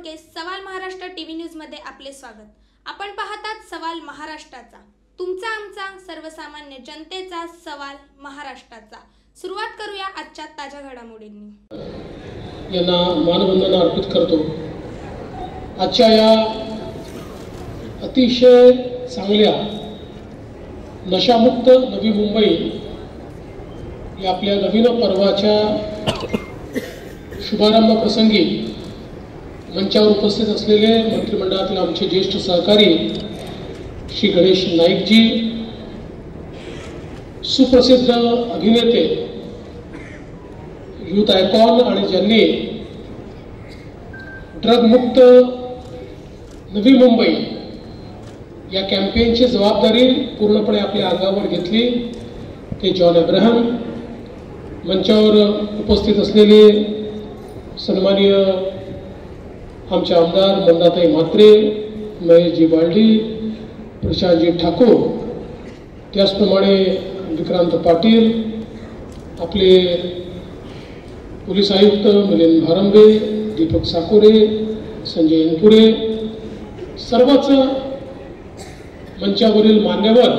बोडके सवाल Maharashtra TV news मध्ये आपले स्वागत। आपण पाहतात सवाल महाराष्ट्राचा, तुमचा आमचा सर्वसामान्य जनतेचा सवाल महाराष्ट्राचा। सुरुवात करूया आजच्या ताज्या घडामोडींनी। यांना मानवंदना अर्पित करतो। आजच्या या अतिशय चांगल्या नशामुक्त नवी मुंबई या आपल्या नवीन पर्वाच्या शुभारंभ प्रसंगी मंचावर उपस्थित असलेले मंत्रिमंडळातील आमचे ज्येष्ठ सहकारी श्री गणेश नाईकजी, सुप्रसिद्ध अभिनेते, यूथ आयकॉन आणि ज्यांनी ड्रग मुक्त नवी मुंबई या कॅम्पेनची जबाबदारी पूर्णपणे आपल्या अंगावर घेतली ते जॉन अब्राहम, मंचावर उपस्थित असलेले सन्माननीय आमचे आमदार मंदाताई म्हात्रे, महेशजी बालडी, प्रशांतजी ठाकूर, त्याचप्रमाणे विक्रांत पाटील, आपले पोलीस आयुक्त मिलिंद भारंबे, दीपक साकोरे, संजय इनपुरे, सर्वच मंचावरील मान्यवर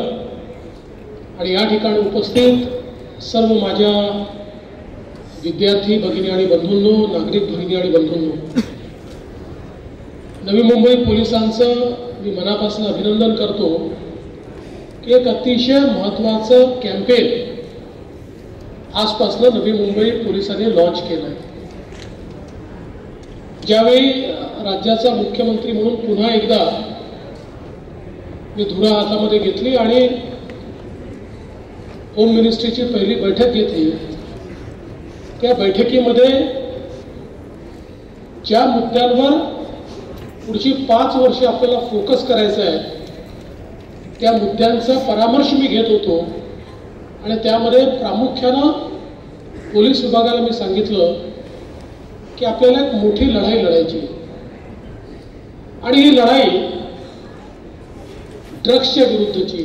आणि या ठिकाणी उपस्थित सर्व माझ्या विद्यार्थी भगिनी आणि बंधूंनो, नागरिक भगिनी आणि बंधूंनो, नवी मुंबई पोलिसांचं मी मनापासून अभिनंदन करतो की एक अतिशय महत्त्वाचं कॅम्पेन आजपासून नवी मुंबई पोलिसांनी लॉन्च केलं आहे। ज्यावेळी राज्याचा मुख्यमंत्री म्हणून पुन्हा एकदा मी धुरा हातामध्ये घेतली आणि होम मिनिस्ट्रीची पहिली बैठक घेतली, त्या बैठकीमध्ये ज्या मुद्द्यांवर पुढची 5 वर्षे आपल्याला फोकस करायचा आहे त्या मुद्द्यांचा परामर्श मी घेत होतो आणि त्यामध्ये प्रामुख्यानं पोलीस विभागाला मी सांगितलं की आपल्याला एक मोठी लढाई लढायची आणि ही लढाई ड्रग्सच्या विरुद्धची।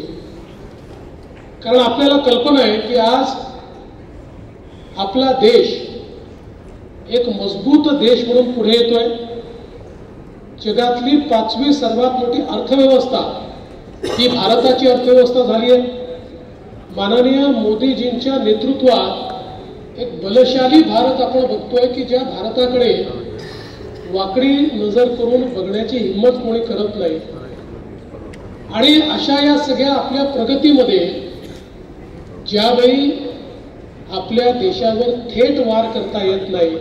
कारण आपल्याला कल्पना आहे की आज आपला देश एक मजबूत देश म्हणून पुढे येतोय। जगातली 5वी सर्वात मोठी अर्थव्यवस्था ही भारताची अर्थव्यवस्था झाली आहे। माननीय मोदीजींच्या नेतृत्वात एक बलशाली भारत आपण बघतोय की ज्या भारताकडे वाकडी नजर करून बघण्याची हिंमत कोणी करत नाही। आणि अशा या सगळ्या आपल्या प्रगतीमध्ये ज्यावेळी आपल्या देशावर थेट वार करता येत नाही,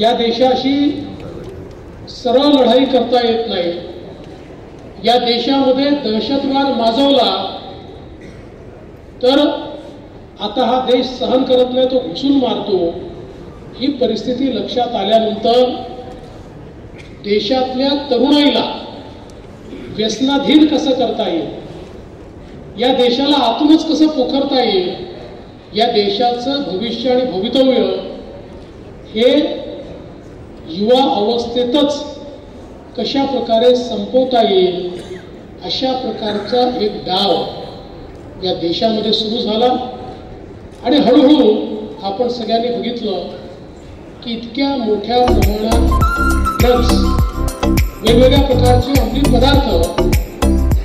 या देशाशी सरळ लढाई करता येत नाही, या देशामध्ये दहशतवाद माजवला तर आता हा देश सहन करत नाही, तो घुसून मारतो। ही परिस्थिती लक्षात आल्यानंतर देशातल्या तरुणाईला व्यसनाधीन कसं करता येईल, या देशाला आतूनच कसं पोखरता येईल, या देशाचं भविष्य आणि भवितव्य हे युवा अवस्थेतच कशा प्रकारे संपवता येईल, अशा प्रकारचा एक डाव या देशामध्ये सुरू झाला। आणि हळूहळू आपण सगळ्यांनी बघितलं की इतक्या मोठ्या प्रमाणात ड्रग्स, वेगवेगळ्या प्रकारचे अंमली पदार्थ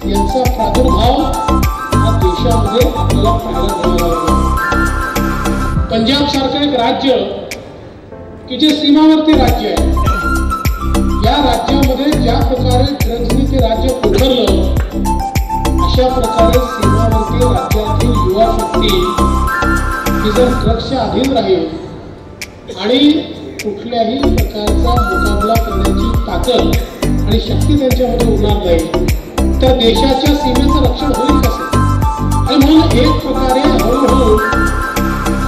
यांचा प्रादुर्भाव हा देशामध्ये आपल्याला पाहायला मिळाला। पंजाब सारखं एक राज्य की जे सीमावर्ती राज्य आहे, या राज्यामध्ये ज्या प्रकारे ड्रग्सनी ते राज्य पोखरलं, अशा प्रकारे सीमावर्ती राज्यातील युवा शक्ती ही जर ड्रग्सच्या अधीन राहील आणि कुठल्याही प्रकारचा मुकाबला करण्याची ताकद आणि शक्ती त्यांच्यामध्ये उरणार नाही तर देशाच्या सीमेचं रक्षण होईल कसं? आणि म्हणून एक प्रकारे हळूहळू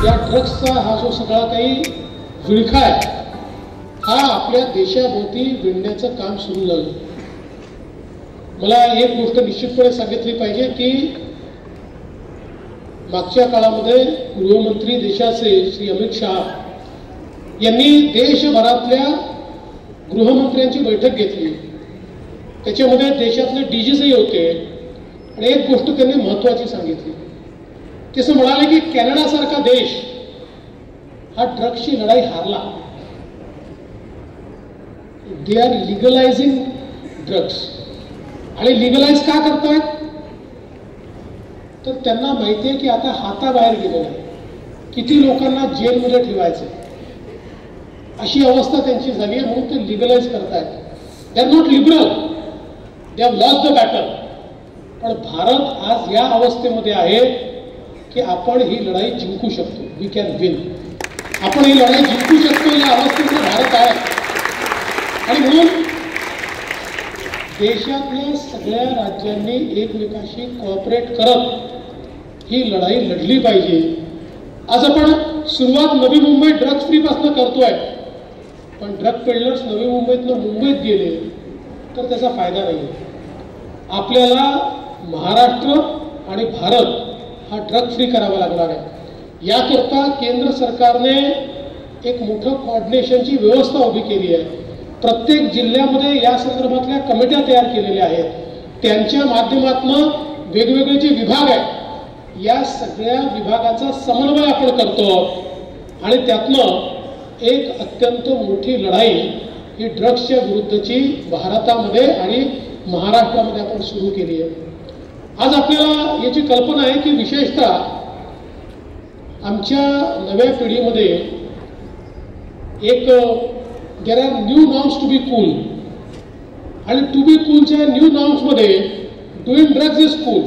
या ड्रग्सचा हा जो सगळा काही विळखा आहे हा आपल्या देशाभोवती विणण्याचं काम सुरू झालं। मला एक गोष्ट निश्चितपणे सांगितली पाहिजे की मागच्या काळामध्ये गृहमंत्री देशाचे श्री अमित शाह यांनी देशभरातल्या गृहमंत्र्यांची बैठक घेतली। त्याच्यामध्ये देशातले डीजीसी होते आणि एक गोष्ट त्यांनी महत्त्वाची सांगितली, ते असं म्हणाले की कॅनडासारखा देश हा ड्रग्सची लढाई हारला दे आर लिगलायझिंग ड्रग्स. आणि लिगलाइज का करतायत? तर त्यांना माहिती आहे की आता हाताबाहेर गेलेलं आहे, किती लोकांना जेलमध्ये ठेवायचं, अशी अवस्था त्यांची झाली आहे, म्हणून ते लिगलाइज करतायत. They are not liberal, they have lost the battle. पण भारत आज या अवस्थेमध्ये आहे की आपण ही लढाई जिंकू शकतो. We can win. आपण ही लढाई जिंकू शकतो या अवस्थेमध्ये भारत आहे. आणि म्हणून देशातल्या सगळ्या राज्यांनी एकमेकांशी कोऑपरेट करत ही लढाई लढली पाहिजे. आज आपण सुरुवात नवी मुंबई ड्रग्ज फ्री पासून करतोय, पण ड्रग पेडलर्स नवी मुंबईतनं मुंबईत गेले तर त्याचा फायदा नाही. आपल्याला महाराष्ट्र आणि भारत हा ड्रग फ्री करावा लागणार आहे. याकरता केंद्र सरकारने एक मोठं कोऑर्डिनेशनची व्यवस्था उभी केली आहे. प्रत्येक जिल्ह्यामध्ये या संदर्भातल्या कमिट्या तयार केलेल्या आहेत. त्यांच्या माध्यमातून वेगवेगळे जे विभाग आहेत या सगळ्या विभागाचा समन्वय आपण करतो आणि त्यातनं एक अत्यंत मोठी लढाई ही ड्रग्सच्या विरुद्धची भारतामध्ये आणि महाराष्ट्रामध्ये आपण सुरू केली आहे. आज आपल्याला याची कल्पना आहे की विशेषतः आमच्या नव्या पिढीमध्ये एक there are new norms to be cool, आणि टू बी कूलच्या न्यू नॉर्म्समध्ये doing drugs is cool,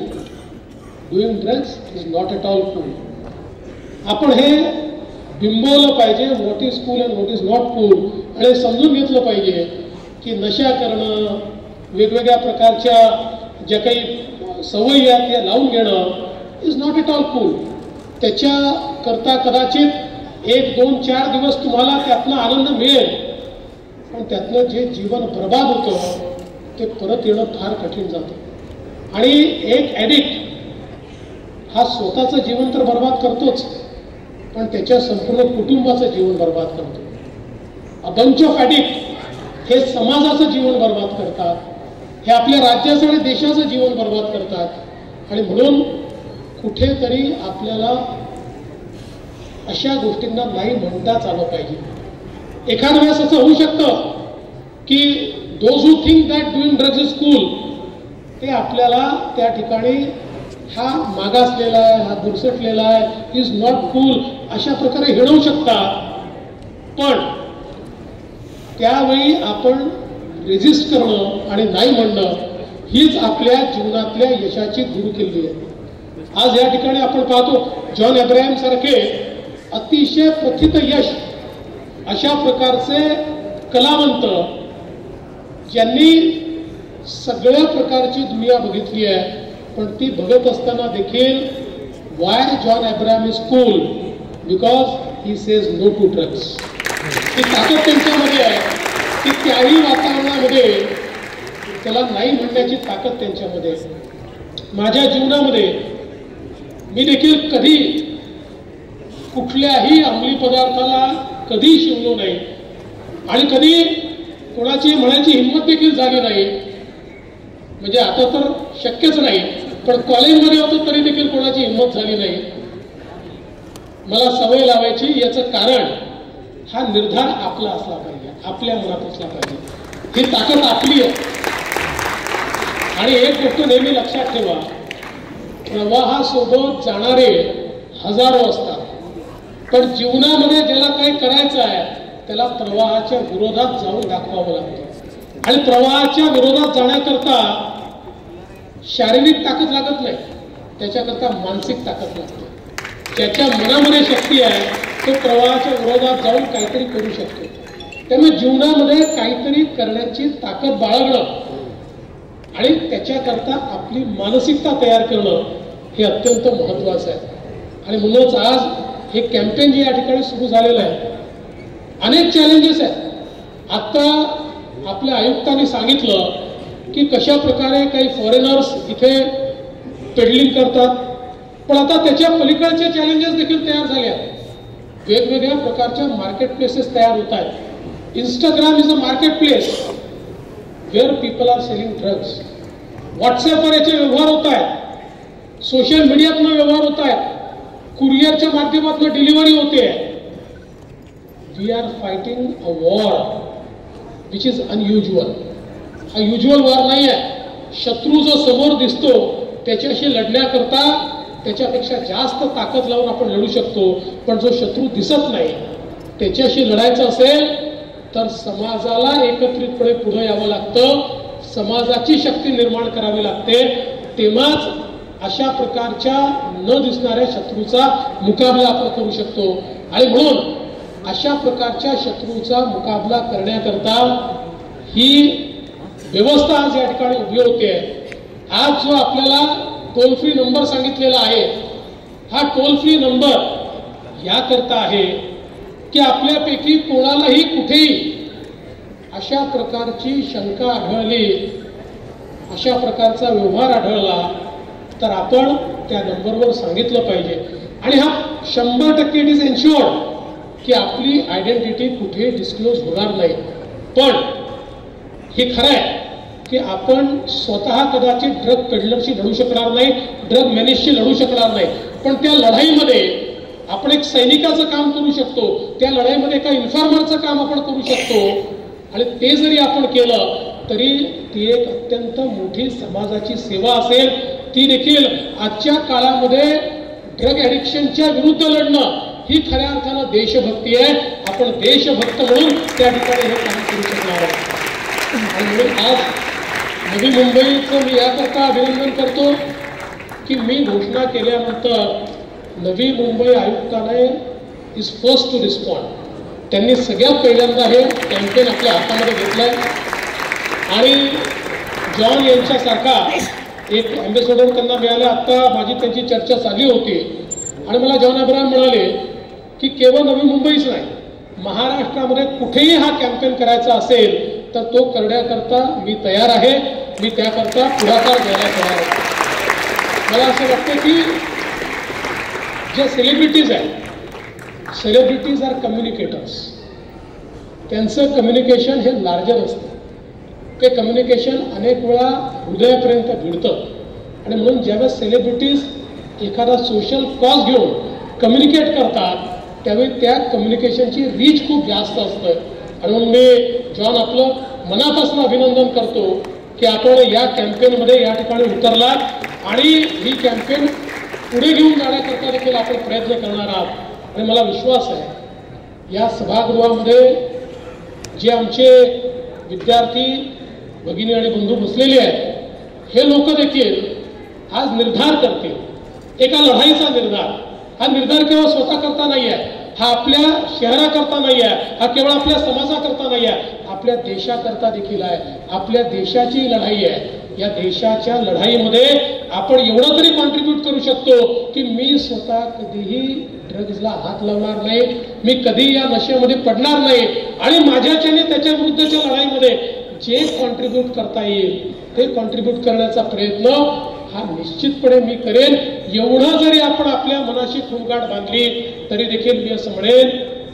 doing drugs is not at all cool. आपण हे बिंबवलं पाहिजे, what is cool and what is not cool, आणि समजून घेतलं पाहिजे की नशा करणं, वेगवेगळ्या प्रकारच्या ज्या काही सवयी आहेत त्या लावून घेणं is not at all cool. त्याच्याकरता कदाचित 1, 2, 4 दिवस तुम्हाला त्यातनं आनंद मिळेल, पण त्यातलं जे जीवन बर्बाद होतं ते परत येणं फार कठीण जातं. आणि एक ॲडिक्ट हा स्वतःचं जीवन तर बर्बाद करतोच, पण त्याच्या संपूर्ण कुटुंबाचं जीवन बर्बाद करतो. अ बंच ऑफ ॲडिक्ट हे समाजाचं जीवन बर्बाद करतात, हे आपल्या राज्याचं आणि देशाचं जीवन बर्बाद करतात. आणि म्हणून कुठेतरी आपल्याला अशा गोष्टींना नाही म्हणताच आलं पाहिजे. एखाद्या वेळेस असं होऊ शकतं की those who think that doing drugs is cool ते आपल्याला त्या ठिकाणी हा मागासलेला आहे, हा दुरसटलेला आहे, इज नॉट कूल अशा प्रकारे हिणवू शकतात. पण त्यावेळी आपण रेजिस्ट करणं आणि नाही म्हणणं हीच आपल्या जीवनातल्या यशाची गुरुकिल्ली आहे. आज या ठिकाणी आपण पाहतो जॉन अब्राहम सारखे अतिशय प्रथित यश अशा प्रकारचे कलावंत ज्यांनी सगळ्या प्रकारची दुनिया बघितली आहे, पण ती बघत असताना देखील why John Abraham is cool because he says no to drugs. ती ताकद त्यांच्यामध्ये आहे की त्याही वातावरणामध्ये त्याला नाही म्हणण्याची ताकद त्यांच्यामध्ये आहे. माझ्या जीवनामध्ये मी देखील कधी कुठल्याही अंमली पदार्थाला कधी शिवलो नाही आणि कधी कोणाची म्हणायची हिंमत देखील झाली नाही. म्हणजे आता तर शक्यच नाही, पण कॉलेजमध्ये होतो तरी देखील कोणाची हिंमत झाली नाही. मला सवय लावायची. याचं कारण हा निर्धार आपला असला पाहिजे, आपल्या मनात असला पाहिजे. ही ताकद आपली आहे. आणि एक गोष्ट नेहमी लक्षात ठेवा, प्रवाहासोबत जाणारे हजारो असतात, पण जीवनामध्ये ज्याला काही करायचं आहे त्याला प्रवाहाच्या विरोधात जाऊन दाखवावं लागतं. आणि प्रवाहाच्या विरोधात जाण्याकरता शारीरिक ताकद लागत नाही, त्याच्याकरता मानसिक ताकद लागते. ज्याच्या मनामध्ये शक्ती आहे तो प्रवाहाच्या विरोधात जाऊन काहीतरी करू शकतो. त्यामुळे जीवनामध्ये काहीतरी करण्याची ताकद बाळगणं आणि त्याच्याकरता आपली मानसिकता तयार करणं हे अत्यंत महत्त्वाचं आहे. आणि म्हणूनच आज हे कॅम्पेन जे या ठिकाणी सुरू झालेलं आहे, अनेक चॅलेंजेस आहेत. आत्ता आपल्या आयुक्तांनी सांगितलं की कशा प्रकारे काही फॉरेनर्स इथे पेडलिंग करतात, पण आता त्याच्या पलीकडचे चॅलेंजेस देखील तयार झाले आहेत. वेगवेगळ्या प्रकारच्या मार्केट प्लेसेस तयार होत आहेत. Instagram is a market place where people are selling drugs. व्हॉट्सॲपवर याचे व्यवहार होत आहेत, सोशल मीडियातनं व्यवहार होत आहेत, कुरिअरच्या माध्यमातून डिलिव्हरी होते. We are fighting a war which is unusual. हा युज्युअल वॉर नाही आहे. शत्रू जो समोर दिसतो त्याच्याशी लढण्याकरता त्याच्यापेक्षा जास्त ताकद लावून आपण लढू शकतो. पण जो शत्रू दिसत नाही त्याच्याशी लढायचं असेल तर समाजाला एकत्रितपणे पुढे यावं लागतं. समाजाची शक्ती निर्माण करावी लागते. तेव्हाच अशा प्रकारच्या न दिसणाऱ्या शत्रूचा मुकाबला आपण करू शकतो. आणि म्हणून अशा प्रकारच्या शत्रूचा मुकाबला करण्याकरता ही व्यवस्था आज या ठिकाणी उभी होते. आज जो आपल्याला टोल फ्री नंबर सांगितलेला आहे हा टोल फ्री नंबर याकरता आहे की आपल्यापैकी कोणालाही कुठेही अशा प्रकारची शंका आढळली, अशा प्रकारचा व्यवहार आढळला तर आपण त्या नंबरवर सांगितलं पाहिजे. आणि हा 100% इट इज एन्श्युअर्ड की आपली आयडेंटिटी कुठे डिस्क्लोज होणार नाही. पण हे खरं आहे की आपण स्वतः कदाचित ड्रग पेडलरशी लढू शकणार नाही, ड्रग मॅनेजशी लढू शकणार नाही. पण त्या लढाईमध्ये आपण एक सैनिकाचं काम करू शकतो. त्या लढाईमध्ये एका इन्फॉर्मरचं काम आपण करू शकतो. आणि ते जरी आपण केलं तरी ती एक अत्यंत मोठी समाजाची सेवा असेल. ती देखील आजच्या काळामध्ये ड्रग ॲडिक्शनच्या विरुद्ध लढणं ही खऱ्या अर्थानं देशभक्ती आहे. आपण देशभक्त म्हणून त्या ठिकाणी हे काम करू शकणार आहोत. आणि म्हणून आज नवी मुंबईचं मी याकरता अभिनंदन करतो की मी घोषणा केल्यानंतर नवी मुंबई आयुक्तालय इज फर्स्ट टू रिस्पॉन्ड. त्यांनी सगळ्यात पहिल्यांदा हे कॅम्पेन आपल्या हातामध्ये घेतलंय. आणि जॉन यांच्यासारखा एक ॲम्बेसॅडर त्यांना मिळाला. आत्ता माझी त्यांची चर्चा झाली होती आणि मला जॉन अब्राहम म्हणाले की केवळ नवी मुंबईच नाही, महाराष्ट्रामध्ये कुठेही हा कॅम्पेन करायचा असेल तर तो करण्याकरता मी तयार आहे. मी त्याकरता पुढाकार घ्यायला तयार आहे. मला असं वाटतं की जे सेलिब्रिटीज आहेत, सेलिब्रिटीज आर कम्युनिकेटर्स. त्यांचं कम्युनिकेशन हे लार्जर असतं. ते कम्युनिकेशन अनेक वेळा हृदयापर्यंत भिडतं. आणि म्हणून ज्यावेळेस सेलिब्रिटीज एखादा सोशल कॉज घेऊन कम्युनिकेट करतात त्यावेळी त्या कम्युनिकेशनची रीच खूप जास्त असतं. आणि म्हणून मी जॉन आपलं मनापासून अभिनंदन करतो की आपण या कॅम्पेनमध्ये या ठिकाणी उतरलात आणि ही कॅम्पेन पुढे घेऊन जाण्याकरता देखील आपण प्रयत्न करणार आहात. आणि मला विश्वास आहे या सभागृहामध्ये जे आमचे विद्यार्थी भगिनी आणि बंधू बसलेले आहेत हे लोक देखील आज निर्धार करतील. एका लढाईचा निर्धार. हा निर्धार केवळ स्वतः करता नाही आहे, हा आपल्या शहराकरता नाही आहे, हा केवळ आपल्या समाजाकरता नाही आहे, आपल्या देशाकरता देखील आहे. आपल्या देशाची लढाई आहे. या देशाच्या लढाईमध्ये आपण एवढं तरी कॉन्ट्रीब्यूट करू शकतो की मी स्वतः कधीही ड्रग्जला हात लावणार नाही, मी कधी या नशेमध्ये पडणार नाही. आणि माझ्याच्याने त्याच्या विरुद्धच्या लढाईमध्ये जे कॉन्ट्रीब्यूट करता येईल ते कॉन्ट्रीब्यूट करण्याचा प्रयत्न हा निश्चितपणे मी करेन. एवढं जरी आपण आपल्या मनाशी खूणगाठ बांधली तरी देखील मी असं म्हणेन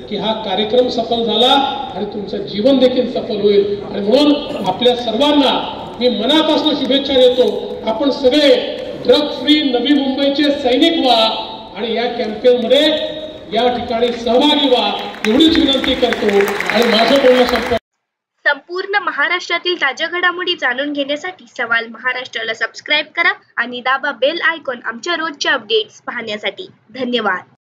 की हा कार्यक्रम सफल झाला आणि तुमचं जीवन देखील सफल होईल. आणि म्हणून आपल्या सर्वांना मी मनापासून शुभेच्छा देतो. आपण सगळे ड्रग फ्री नवी मुंबईचे सैनिक व्हा आणि या कॅम्पेनमध्ये या ठिकाणी सहभागी व्हा एवढीच विनंती करतो आणि माझं बोलणं संपलं. संपूर्ण महाराष्ट्रातील ताज्या घडामोडी जाणून घेण्यासाठी सवाल महाराष्ट्राला सबस्क्राईब करा आणि दाबा बेल आयकॉन आमच्या रोजच्या अपडेट्स पाहण्यासाठी. धन्यवाद.